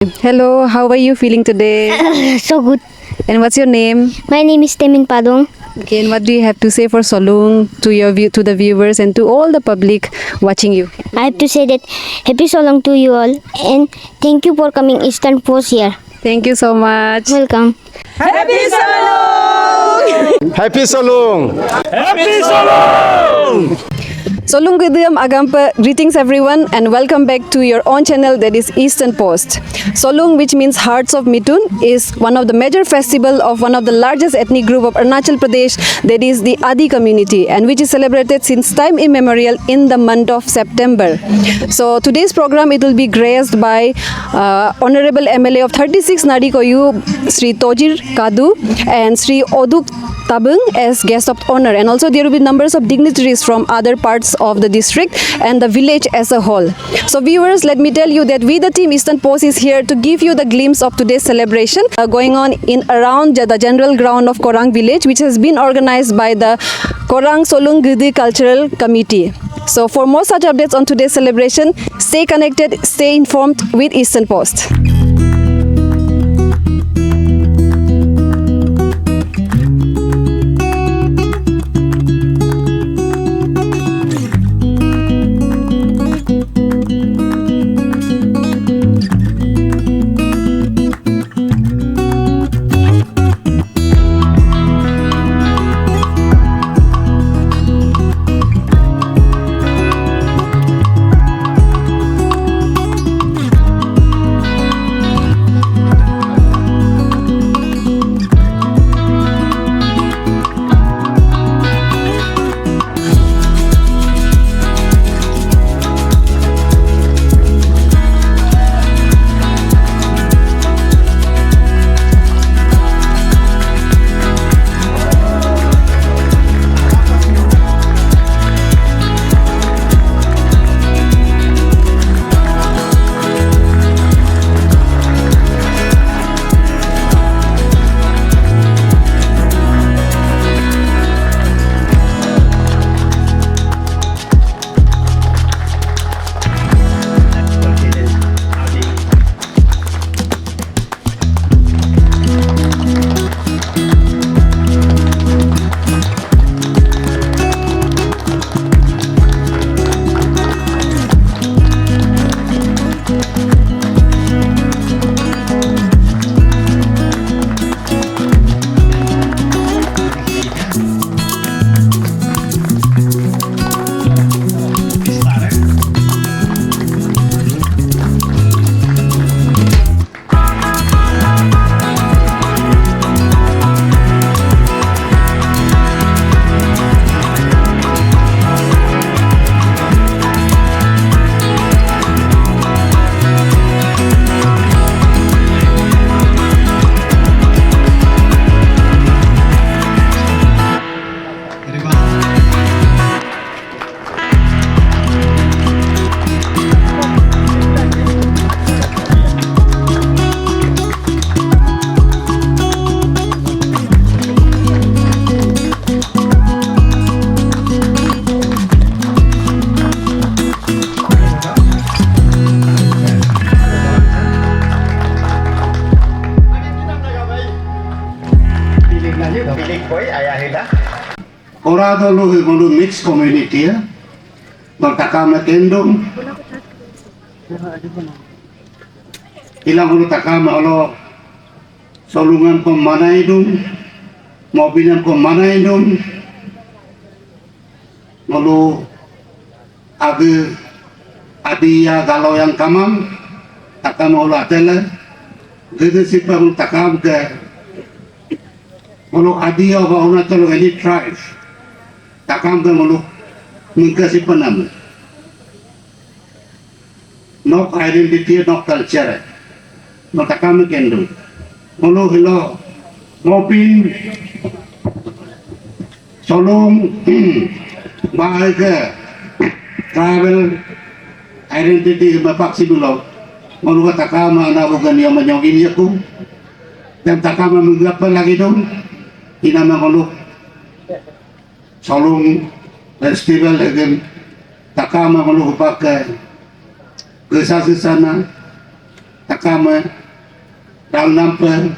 Hello, how are you feeling today? So good. And what's your name? My name is Temin Padong. Okay, and what do you have to say for Solung to the viewers and to all the public watching you? I have to say that happy Solong to you all and thank you for coming Eastern Post here. Thank you so much. Welcome. Happy Solung! Happy Solung! Solung Gidiyam Agampa, greetings everyone and welcome back to your own channel that is Eastern Post. Solung, which means Hearts of Mitun, is one of the major festival of one of the largest ethnic group of Arunachal Pradesh, that is the Adi community, and which is celebrated since time immemorial in the month of September. So today's program it will be graced by Honorable MLA of 36 Nadikoyu, Sri Tojir Kadu and Sri Oduk Tabung as guest of honor, and also there will be numbers of dignitaries from other parts of the district and the village as a whole. So viewers, let me tell you that we the team Eastern Post is here to give you the glimpse of today's celebration going on in around the general ground of Korang village, which has been organized by the Korang Solung Gidi Cultural Committee. So for more such updates on today's celebration, stay connected, stay informed with Eastern Post. Orado lo mixed community ya. Magtakama kendong. Ilang ulo takama olo solungan ko manay dun. Mobilan ko manay dun. Olo agi adiya galaw yang kamam. Takama olo atela. Gede sipa ulo takam ke. Olo adiya ba una tolo elite tribes. Takam ke olo mengkasih penam. Nok identity, nok culture. Nok takam kendo. Olo hilo ngopin solong bahaya ke travel identity bapak si dulu. Olo takama na bukan yang menyogin aku. Dan takama menggapa lagi dong. Inama olo solong festival again takama olo pakai kesasana takama dal nampa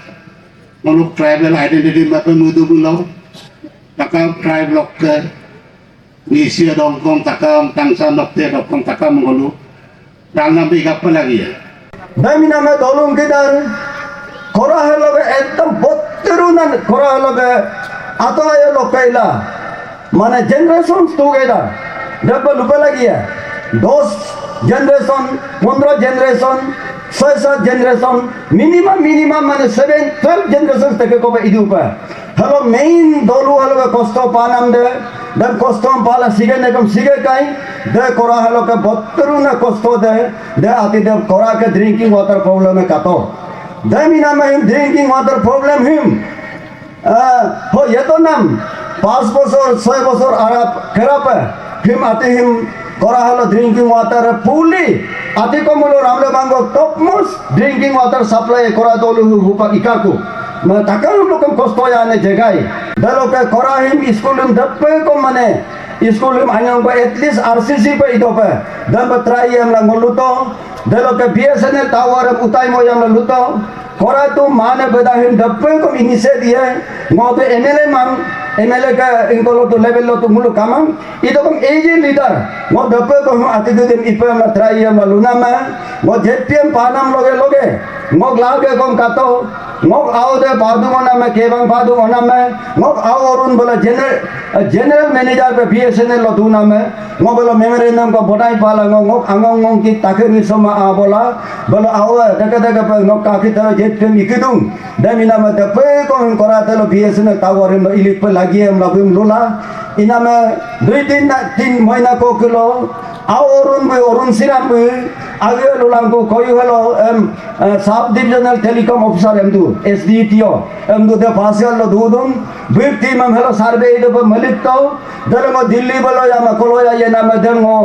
ngoluk tribal identity mapa mudu bulo takam tribe lok ke ngisi dongkong takam tangsa nokte dongkong takam ngolu dal nampa ikap lagi ya Nami nama tolong kita kora halo ke ekdam botterunan kora halo ke atau ayo lokaila mana generation together dapat lupa lagi ya 10 generation 15 generation 6 generation minimum mana 7 12 generation teke ko hidup halo main dolu halo ke kosto panam de dan kosto pala sige nekam sige kai de kora halo ke botteruna kosto de ati de kora ke drinking water problem e kato de minama him drinking water problem him ho yeto nam 5 বছর 6 বছর আরাপ খেরাপ him ati him kora halo drinking water fully ati ko mulo ramle bango topmost drinking water supply kora dolu hupa ikaku ma takal lokam kosto ya ne jegai dalo ke kora him school him dappe ko mane school him anyang ko at least RCC pe ito pe dan try yam lang luto dalo ke BSNL tower utai mo yam lang luto kora tu mane beda him dappe ko inise diye ngote MLA mang MLA ka ingko lo to level lo to mulu kamang ito kom AG leader ngo dappe ko ati din ipam la try yam la lunama ngo JPM panam loge ngo lage kom kato ngok ao de padu mana me kebang padu mana me ngok ao orun bola general manager pe BSNL lo duna me ngok bola memorandum ko bodai pala ngok angong ki takir ni soma a bola ao daga pe ngok ka ki tara jet pe mikidung damina me de pe ko kora telo BSNL tower me ilik pe lagi em labim lula ina me 2-3 mahina ko kilo ao orun siram me आगे लोलांग को कोई hello sub divisional telecom officer एमदू SDTO एमदू दे फासियल लो दूदुम बिग टीम हम हेलो सर्वे इदो पर मलिक तो दरंगो दिल्ली बलो या म कोलो या ये नाम देंगो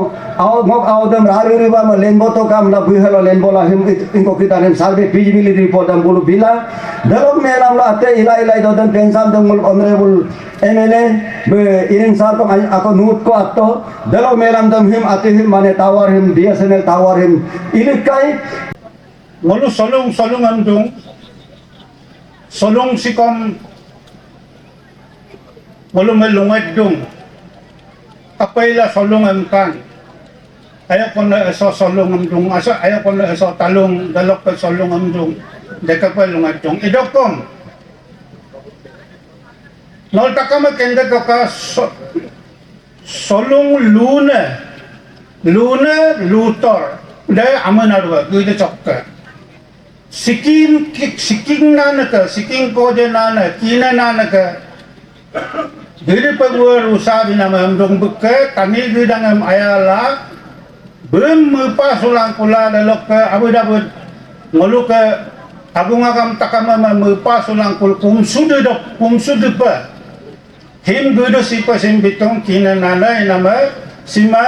आओ दम रारी बा म लेनबो तो काम ला बु हेलो लेनबो ला हिम इनको किता हम सर्वे फिजिबिलिटी रिपोर्ट हम बोलो बिला दरंग मेलाम ला अते इला दो दन पेंशन दम honourable MLA be iring sar ko ako nut ko atto dalo melam dam him ati him mane tower him BSNL tower him ilikai ngolu solong andung solong sikom ngolu melungat dung kapaila solong amkan ayo kon eso solong amdung asa ayo kon eso talong dalok ke solong amdung dekapay lungat dung idokom nol takama kenda ka solong luna lutor de amanarwa guide chokka siking nanaka siking kode nana kina nanaka guide pagwar usabi nama amdong bukke tani gudang am ayala bem mupa sulang kula dalok ke abud ngoluk ke agung agam takama mupa sulang kul kumsudu pa him gudo sipa sim bitong kina nana nama sima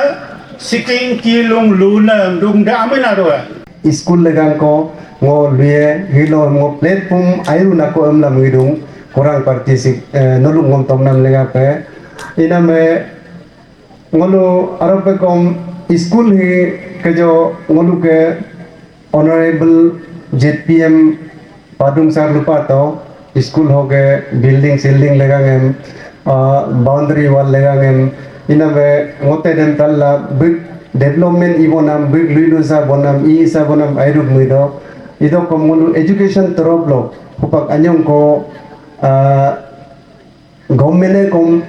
siking kilung luna dung da aminarwa school legang ko ngo luye hilo ngo platform airu na ko amla ngidung kurang partisip nolung ngom tom nam lega pe ina me ngolu arabe kom school hi ke jo ngolu ke honorable JPM padung sar lupa to school ho ge building legang em boundary wall legang em ina me ngote dem talla big development ibonam big luilusa bonam isa bonam airu muido ido komulu education toroblo hupak anyong ko government kom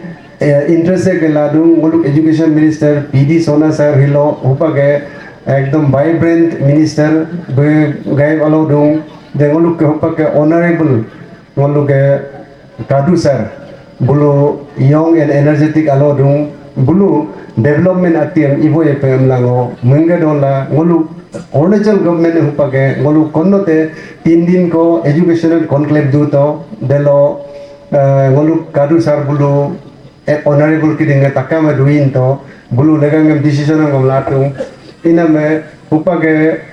interest ke ladung ngulu education minister PD Sona sir hilo hupake ekdom vibrant minister be gai alo dung de ngulu ke hupake honorable ngulu ke Kadu sir bulu young and energetic alo dung bulu development atiam ibo ye pem lango munga dola ngolu Arunachal government hupake ngolu konnote 3 din ko educational conclave du to delo ngolu Kadu sar bulu honorable kidinga takama duin to bulu legangam decision ngam latung iname hupake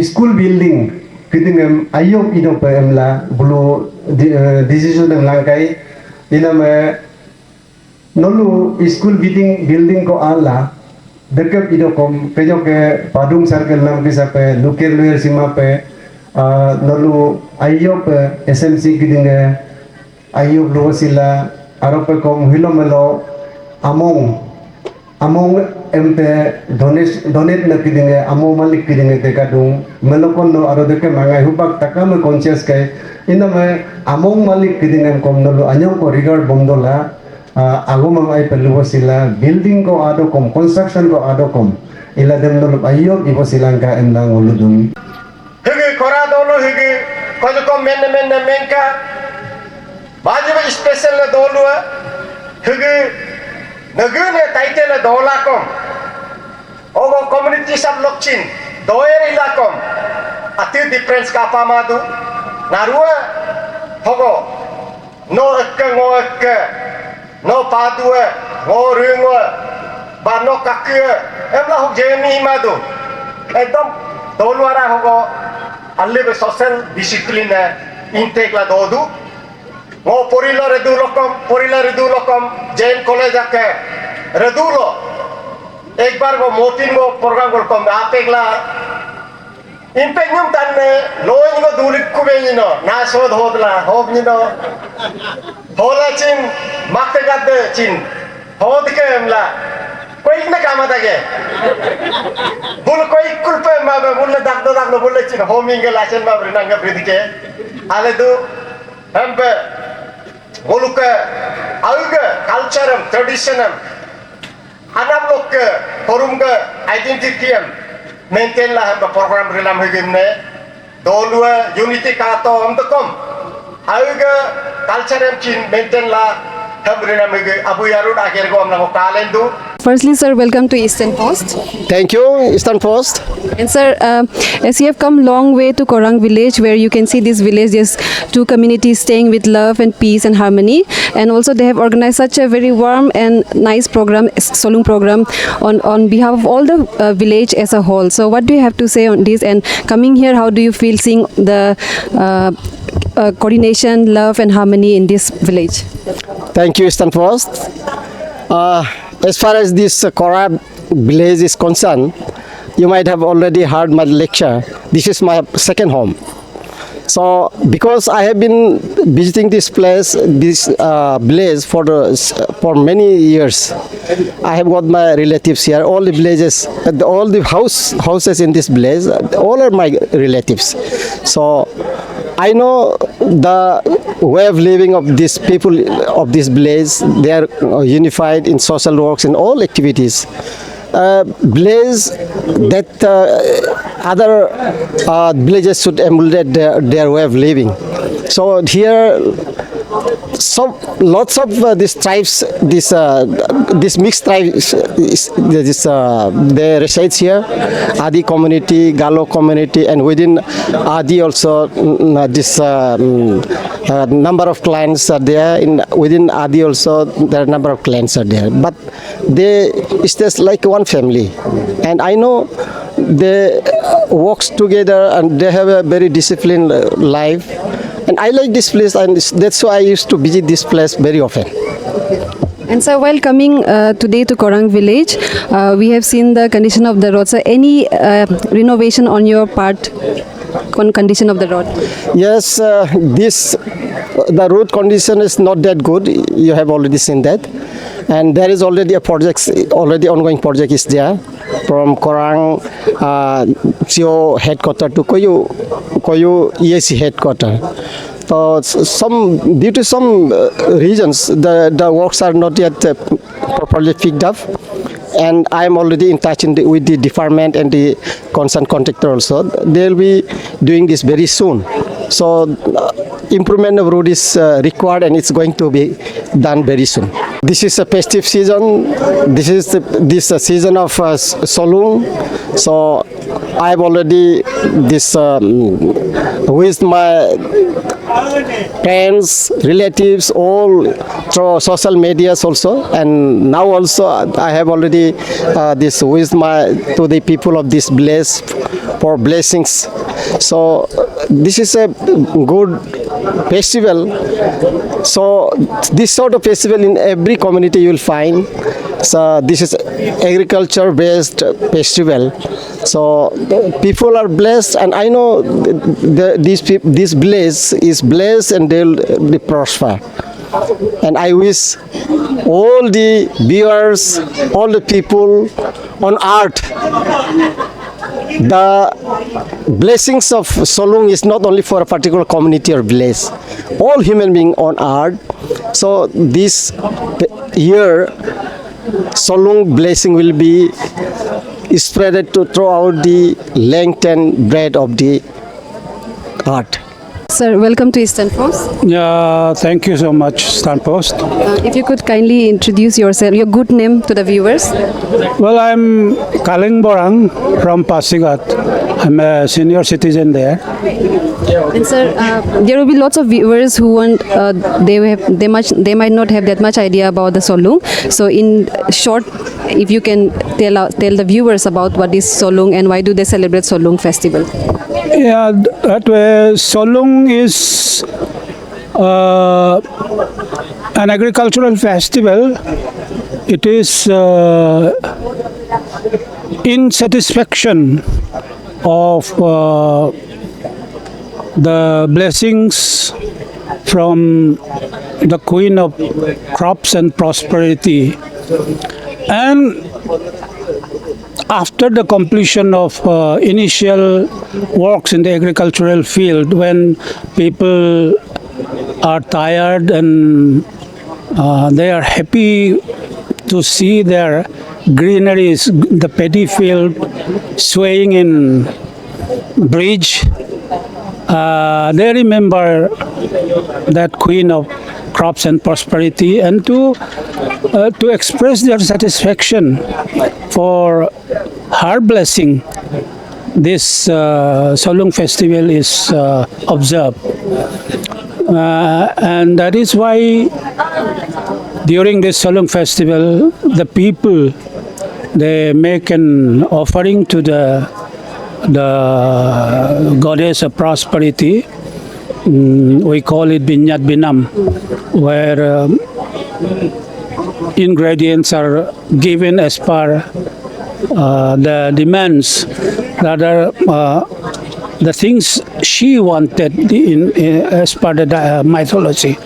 school building kidingam ayop ino pemla bulu decision ngam langkai iname nolu school building ko ala dekat ido kom pejo ke padung circle nam kisa pe lukir luir sima pe Lalu ayub SMC gidinge ayub luwasila arope kom hilomelo among empe donate na kidinge amo malik kidinge te kadung melokon no aro deke mangai hubak taka me conscious kai ina me among malik kidinge kom no anyong ko regard bomdola ago mangai pelu sila building ko ado kom construction ko ado kom ila dem no ayo ibo silangka emlang uludung hege kora dolo hege kojo ko menne menka bajiba special na dolo hege nagune title na dola kom ogo community sab lokchin doer ilakom ati difference ka pamadu narua hogo no ekka no padua no ringwa ba no kakya emla hok jemi madu ekdom dolwara hogo alle be social discipline intake la dodu ngo porila redu lokom jain college ake redulo एक बार वो Mortein वो programme को कम आपेगला impact ताने lion को दूलिक कुबेनिनो नासोद होदला होबनिनो होला चिन माक्ते गादे चिन होद के हमला कोई न काम आता के बुल कोई कुलपे माबे बुल दागदो बुल चिन होमिंग लासन माबे नंगा प्रीति के आले दो हम पे बुलुक आउगे कल्चरम ट्रेडिशनम anak lok ke forum ke identity maintain lah hamba program dalam higimne dolua unity kato am tekom auga culture em chin maintain lah hamba dalam higi abu yarud akhir ko amna ko kalendu. Firstly, sir, welcome to Eastern Post. Thank you, Eastern Post. And sir, as you have come long way to Korang village, where you can see this village, there's two communities staying with love and peace and harmony, and also they have organized such a very warm and nice program, Solung program, on behalf of all the village as a whole. So what do you have to say on this? And coming here, how do you feel seeing the coordination, love and harmony in this village? Thank you, Eastern Post. As far as this Korab village is concerned, you might have already heard my lecture. This is my second home. So, because I have been visiting this place, this village for many years, I have got my relatives here. All the villages, all the houses in this village, all are my relatives. So, I know the way of living of these people of this village. They are unified in social works and all activities. Village that other villages should emulate their way of living. So here, lots of these tribes, this mixed tribes, they reside here. Adi community, Galo community, and within Adi also this number of clans are there. Within Adi also there are number of clans are there. But it's just like one family, and I know they work together and they have a very disciplined life. And I like this place, and that's why I used to visit this place very often. And so while coming today to Korang village, we have seen the condition of the road. So any renovation on your part, condition of the road? Yes, the road condition is not that good. You have already seen that. And there is already a project, already ongoing project is there from Korang CO headquarter to Koyu EAC headquarter. So due to some reasons, the works are not yet properly picked up. And I am already in touch with the department and the concerned contractor also. They will be doing this very soon. So improvement of road is required, and it's going to be done very soon. This is a festive season. This is this season of Solung. So I have already with my friends, relatives, all through social medias also, and now also I have already this with to the people of this village for blessings. So this is a good festival. So this sort of festival in every community you will find. So this is agriculture-based festival. So people are blessed, and I know this village is blessed and they'll prosper. And I wish all the viewers, all the people on earth, the blessings of Solung is not only for a particular community or village, all human beings on earth. So this year, Solung blessing will be spread throughout the length and breadth of the earth. Sir, welcome to Eastern Post. Yeah, thank you so much, Stanpost. If you could kindly introduce yourself, your good name to the viewers. Well, I'm Kaling Borang from Pasigat. I'm a senior citizen there. And sir, there will be lots of viewers who want they might not have that much idea about the Solung. So in short, if you can tell the viewers about what is Solung and why do they celebrate Solung festival. Yeah, that way, Solung is an agricultural festival. It is in satisfaction of the blessings from the Queen of Crops and Prosperity. And after the completion of initial works in the agricultural field, when people are tired and they are happy to see their greeneries, the paddy field swaying in breeze, they remember that Queen of Crops and Prosperity, and to express their satisfaction for her blessing, this Solung festival is observed. And that is why during this Solung festival, the people, they make an offering to the goddess of prosperity. We call it Binyat Binam, where ingredients are given as per the demands, rather the things she wanted as per the mythology.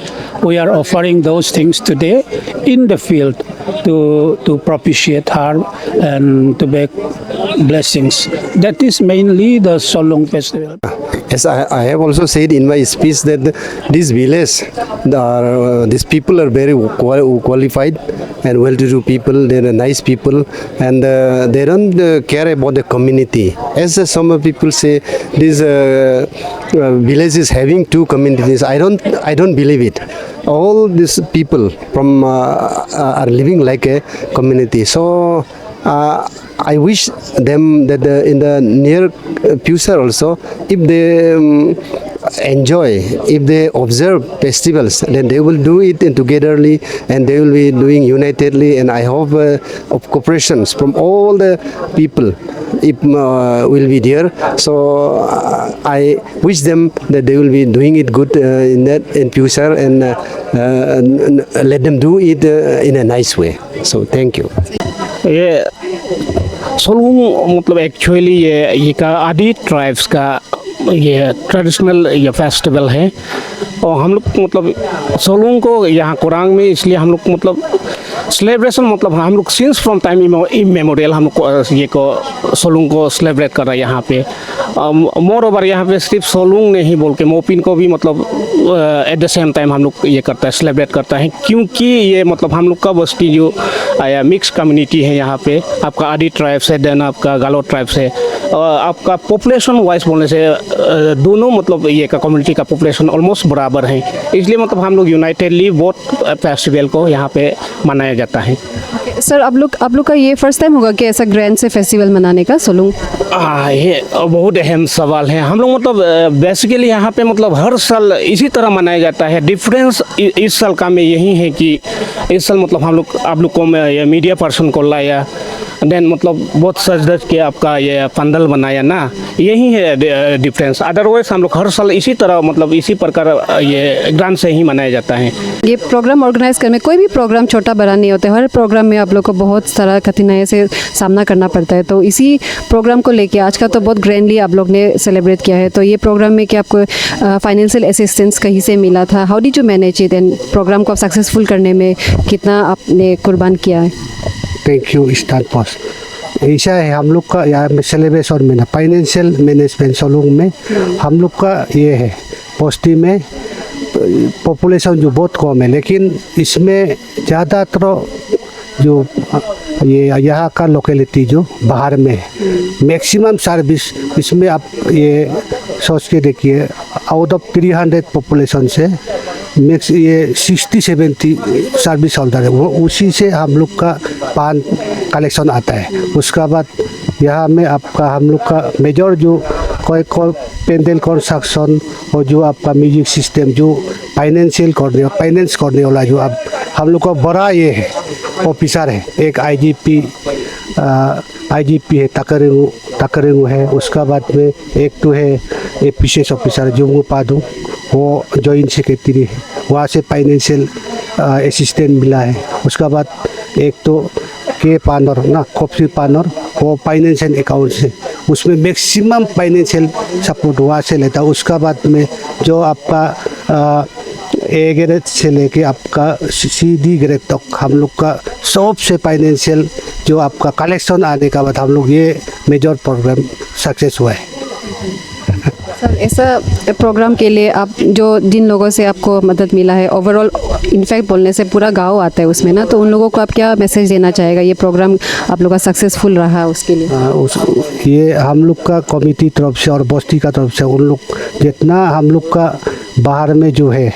We are offering those things today in the field to propitiate her and to make blessings. That is mainly the Solung festival. As I have also said in my speech that this village, these people are very qualified and well-to-do people. They are nice people, and they don't care about the community. As some people say, this village is having two communities. I don't believe it. All these people from are living like a community. So I wish them that in the near future also, if they enjoy, if they observe festivals, then they will do it togetherly and they will be doing unitedly. And I hope of cooperations from all the people will be there. So I wish them that they will be doing it good in future, and let them do it in a nice way. So thank you. ये सोलुंग मतलब actually ये का आदि tribes का ये traditional ये festival है, और हम लोग मतलब सोलुंग को यहाँ कोरांग में इसलिए हम लोग मतलब सेलिब्रेशन मतलब हम लोग सिंस फ्रॉम टाइम इमेमोरियल हम लोग ये को सोलुंग को सेलिब्रेट कर रहे हैं यहाँ पे। मोर ओवर यहाँ पे सिर्फ सोलुंग नहीं बोल के मोपिन को भी मतलब एट द सेम टाइम हम लोग ये करता है, सेलिब्रेट करता है, क्योंकि ये मतलब हम लोग का बस्ती जो मिक्स कम्युनिटी है यहाँ पे, आपका आदि ट्राइब से देन आपका गालो ट्राइब से, आपका पॉपुलेशन वाइज बोलने से दोनों मतलब ये का कम्युनिटी का पॉपुलेशन ऑलमोस्ट बराबर है, इसलिए मतलब हम लोग यूनाइटेडली बोथ फेस्टिवल को यहाँ पे मनाया जाता है। सर आप लोग का ये फर्स्ट टाइम होगा कि ऐसा ग्रैंड से फेस्टिवल मनाने का सोलुंग? ये बहुत अहम सवाल है। हम लोग मतलब बेसिकली यहाँ पे मतलब हर साल इसी तरह मनाया जाता है। डिफरेंस इस साल का में यही है कि इस साल मतलब हम लोग आप लोग को मीडिया पर्सन को लाया, देन मतलब बहुत सज धज के आपका ये पंडल बनाया ना, यही है डिफरेंस। अदरवाइज हम लोग हर साल इसी तरह मतलब इसी प्रकार ये ग्रांड से ही मनाया जाता है। ये प्रोग्राम ऑर्गेनाइज करने में कोई भी प्रोग्राम छोटा बड़ा नहीं होता है, हर प्रोग्राम में आप लोग को बहुत सारा कठिनाई से सामना करना पड़ता है। तो इसी प्रोग्राम को लेके आज का तो बहुत ग्रैंडली आप लोग ने सेलिब्रेट किया है। तो ये प्रोग्राम में क्या आपको फाइनेंशियल असिस्टेंस कहीं से मिला था? How did you manage it and program को सक्सेसफुल करने में कितना आपने कुर्बान किया है? Thank you eastern post. ऐसा है हम लोग का यहाँ में सेलिब्रेशन में ना फाइनेंशियल मैनेजमेंट सोलुंग में हम लोग का ये है। बस्ती में पॉपुलेशन जो बहुत कम है, लेकिन इसमें ज़्यादातर जो ये यहाँ का लोकेलिटी जो बाहर में है, मैक्सिमम सर्विस इसमें आप ये सोच के देखिए, आउट ऑफ 300 पॉपुलेशन से मैक्स ये 60-70 सर्विस होल्डर है, वो उसी से हम लोग का पान कलेक्शन आता है। उसका बाद यहाँ में आपका हम लोग का मेजर जो कोई पेंडल कंस्ट्रक्शन और जो आपका म्यूजिक सिस्टम जो फाइनेंस करने वाला जो आप हम लोग का बड़ा ये है ऑफिसर है। एक आईजीपी है तकरेंगू है, उसका बाद में एक तो है एक विशेष ऑफिसर जुंगू पादू, वो जॉइंट सेक्रेटरी है, वहाँ से फाइनेंशियल असिस्टेंट मिला है। उसका बाद एक तो के पानर ना खोपसी पानर, वो फाइनेंशियल अकाउंट से उसमें मैक्सिमम फाइनेंशियल सपोर्ट वहाँ से लेता है। उसका बाद में जो आपका ए ग्रेड से लेके आपका CD ग्रेड तक हम लोग का सबसे फाइनेंशियल जो आपका कलेक्शन आने का बाद हम लोग ये मेजर प्रोग्राम सक्सेस हुआ है। सर, ऐसा प्रोग्राम के लिए आप जो जिन लोगों से आपको मदद मिला है, ओवरऑल इनफैक्ट बोलने से पूरा गांव आता है उसमें ना, तो उन लोगों को आप क्या मैसेज देना चाहेगा? ये प्रोग्राम आप लोग का सक्सेसफुल रहा उसके लिए। ये हम लोग का कमिटी तरफ से और बस्ती का तरफ से उन लोग जितना हम लोग का बाहर में जो है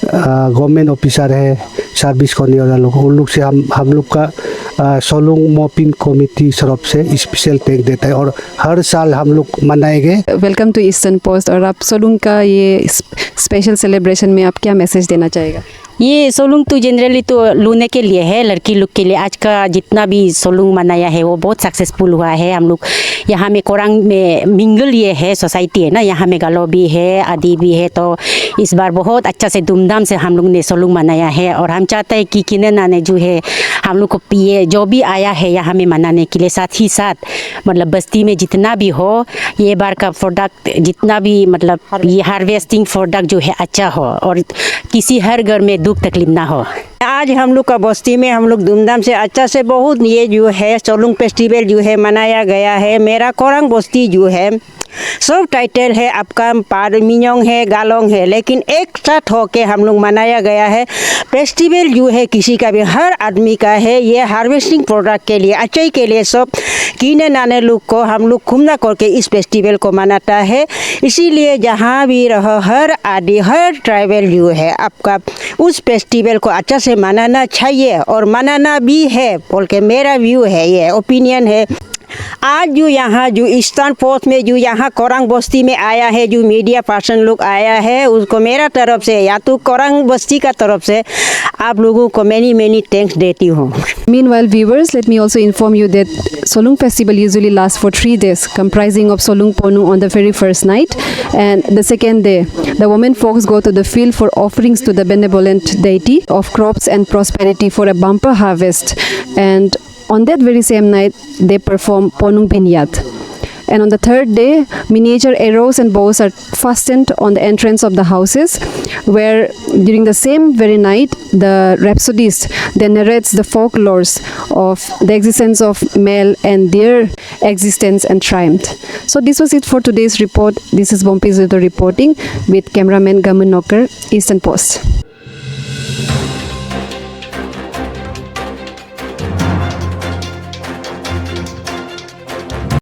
गवर्नमेंट ऑफिसर है, सर्विस करने वाला लोग, उन लोग से हम लोग का सोलुंग मोपिन कमिटी तरफ से स्पेशल थैंक देता है और हर साल हम लोग मनाएंगे। Welcome to eastern post. और आप सोलुंग का ये स्पेशल सेलिब्रेशन में आप क्या मैसेज देना चाहेगा? ये सोलुंग तो जनरली तो लूने के लिए है, लड़की लोग के लिए। आज का जितना भी सोलुंग मनाया है वो बहुत सक्सेसफुल हुआ है। हम लोग यहाँ में कोरंग में मिंगल ये है सोसाइटी है ना, यहाँ में गालो भी है, आदि भी है, तो इस बार बहुत अच्छा से धूमधाम से हम लोग ने सोलुंग मनाया है। और हम चाहते हैं कि किने नाने जो है हम लोग को ये जो भी आया है यहाँ में मनाने के लिए, साथ ही साथ मतलब बस्ती में जितना भी हो ये बार का प्रोडक्ट जितना भी मतलब ये हार्वेस्टिंग प्रोडक्ट जो है अच्छा हो और किसी हर घर में दुख तकलीफ ना हो। आज हम लोग का बस्ती में हम लोग धूमधाम से अच्छा से बहुत ये जो है सोलुंग फेस्टिवल जो है मनाया गया है। मेरा कोरंग बस्ती जो है सब टाइटल है आपका पारमियोंग है, गालोंग है, लेकिन एक साथ होके हम लोग मनाया गया है। फेस्टिवल जो है किसी का भी हर आदमी का है। ये हार्वेस्टिंग प्रोडक्ट के लिए अच्छाई के लिए सब कीने नाने लोग को हम लोग घूमना करके इस फेस्टिवल को मनाता है। इसीलिए जहाँ भी रहो हर आदि हर ट्राइबल जो है आपका उस फेस्टिवल को अच्छा से मनाना चाहिए और मनाना भी है बोल के मेरा व्यू है, ये ओपिनियन है। आज जो यहाँ जो ईस्टर्न पोस्ट में जो यहाँ कोरंग बस्ती में आया है, जो मीडिया पर्सन लोग आया है, उसको मेरा तरफ से या तो कोरंग बस्ती का तरफ से आप लोगों को मैनी थैंक्स देती हूँ। Meanwhile, viewers, let me also inform you that Solung festival usually lasts for 3 days, comprising of Solung Ponu on the very first night, and the second day, the women folks go to the field for offerings to the benevolent deity of crops and prosperity for a bumper harvest, and on that very same night, they perform Ponung Binyat. And on the third day, miniature arrows and bows are fastened on the entrance of the houses, where during the same very night, the rhapsodist then narrates the folklores of the existence of male and their existence and triumph. So this was it for today's report. This is Bompi Zuto reporting with cameraman Gamun Noker, Eastern Post.